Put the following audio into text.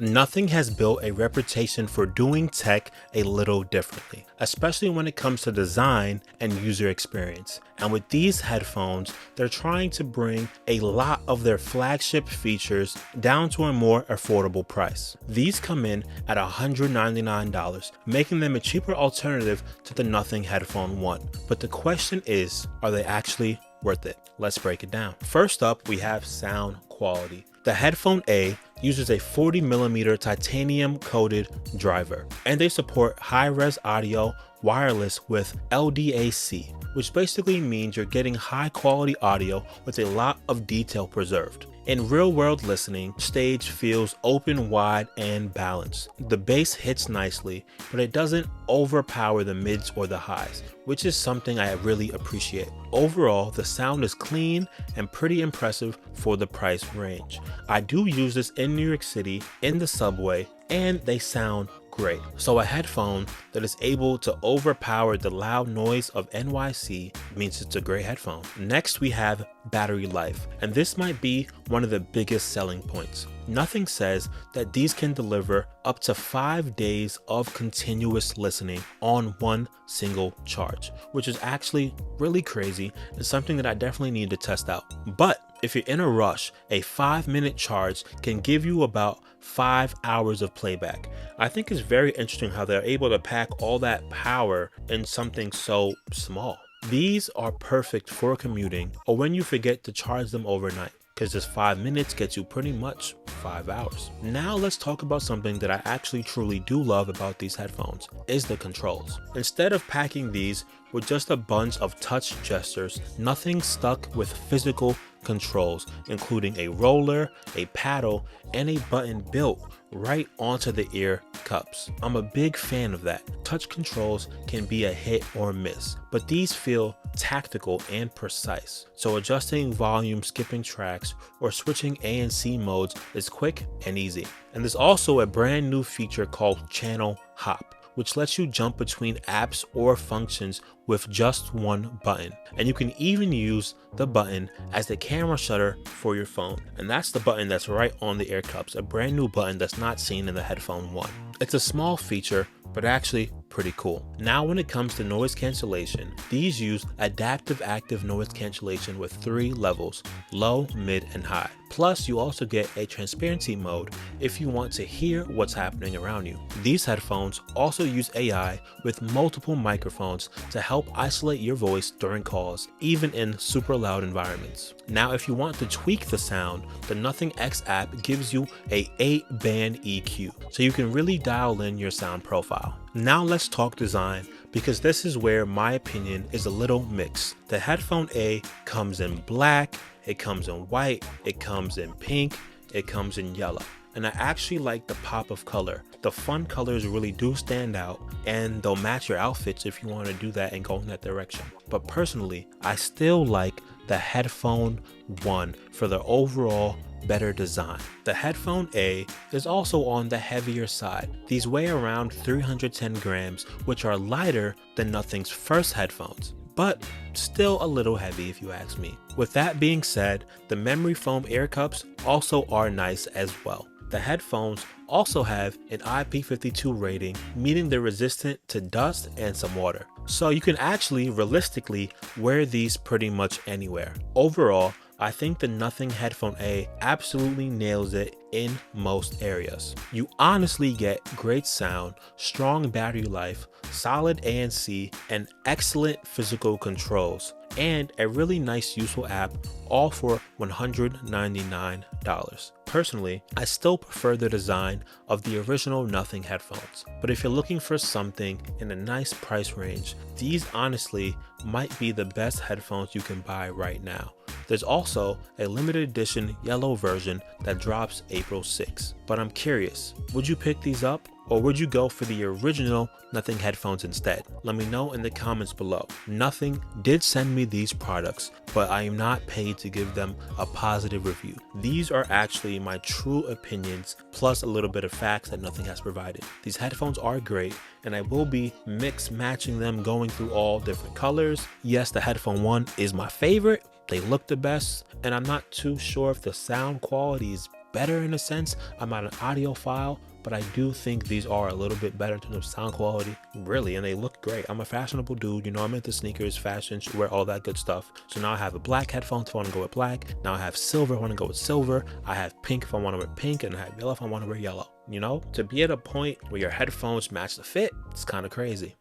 Nothing has built a reputation for doing tech a little differently, especially when it comes to design and user experience. And with these headphones, they're trying to bring a lot of their flagship features down to a more affordable price. These come in at $199, making them a cheaper alternative to the Nothing Headphone 1. But the question is, are they actually worth it? Let's break it down. First up, we have sound quality. The Headphone A uses a 40mm titanium coated driver, and they support high-res audio wireless with LDAC, which basically means you're getting high quality audio with a lot of detail preserved. In real-world listening, stage feels open, wide, and balanced. The bass hits nicely, but it doesn't overpower the mids or the highs, which is something I really appreciate. Overall, the sound is clean and pretty impressive for the price range. I do use this in New York City in the subway, and they sound great. So a headphone that is able to overpower the loud noise of NYC means it's a great headphone. Next, we have battery life, and this might be one of the biggest selling points. Nothing says that these can deliver up to 5 days of continuous listening on one single charge, which is actually really crazy and something that I definitely need to test out. But if you're in a rush, a 5-minute charge can give you about 5 hours of playback. I think it's very interesting how they're able to pack all that power in something so small. These are perfect for commuting or when you forget to charge them overnight, because just 5 minutes gets you pretty much 5 hours. Now let's talk about something that I actually truly do love about these headphones, is the controls. Instead of packing these with just a bunch of touch gestures, Nothing stuck with physical controls, including a roller, a paddle, and a button built right onto the ear cups. I'm a big fan of that. Touch controls can be a hit or miss, but these feel tactical and precise. So adjusting volume, skipping tracks, or switching A and C modes is quick and easy. And there's also a brand new feature called Channel Hop, which lets you jump between apps or functions with just one button. And you can even use the button as the camera shutter for your phone. And that's the button that's right on the ear cups, a brand new button that's not seen in the Headphone 1. It's a small feature, but actually pretty cool. Now when it comes to noise cancellation, these use adaptive active noise cancellation with 3 levels, low, mid, and high. Plus you also get a transparency mode if you want to hear what's happening around you. These headphones also use AI with multiple microphones to help isolate your voice during calls, even in super loud environments. Now if you want to tweak the sound, the Nothing X app gives you a 8-band EQ, so you can really dial in your sound profile. Now let's talk design, because this is where my opinion is a little mixed. The Headphone A comes in black, it comes in white, it comes in pink, it comes in yellow. And I actually like the pop of color. The fun colors really do stand out, and they'll match your outfits if you want to do that and go in that direction. But personally, I still like the Headphone 1 for the overall better design. The Headphone A is also on the heavier side. These weigh around 310 grams, which are lighter than Nothing's first headphones, but still a little heavy if you ask me. With that being said, the memory foam ear cups also are nice as well. The headphones also have an IP52 rating, meaning they're resistant to dust and some water. So you can actually realistically wear these pretty much anywhere. Overall, I think the Nothing Headphone A absolutely nails it in most areas. You honestly get great sound, strong battery life, solid ANC, and excellent physical controls, and a really nice useful app, all for $199. Personally, I still prefer the design of the original Nothing headphones, but if you're looking for something in a nice price range, these honestly might be the best headphones you can buy right now. There's also a limited edition yellow version that drops April 6th. But I'm curious, would you pick these up, or would you go for the original Nothing headphones instead? Let me know in the comments below. Nothing did send me these products, but I am not paid to give them a positive review. These are actually my true opinions, plus a little bit of facts that Nothing has provided. These headphones are great, and I will be mix matching them, going through all different colors. Yes, the Headphone 1 is my favorite. They look the best, and I'm not too sure if the sound quality is better in a sense. I'm not an audiophile, but I do think these are a little bit better in terms of sound quality, really, and they look great. I'm a fashionable dude, you know, I'm into sneakers, fashion, wear all that good stuff. So now I have a black headphone if I want to go with black. Now I have silver if I want to go with silver. I have pink if I want to wear pink, and I have yellow if I want to wear yellow. You know, to be at a point where your headphones match the fit, it's kind of crazy.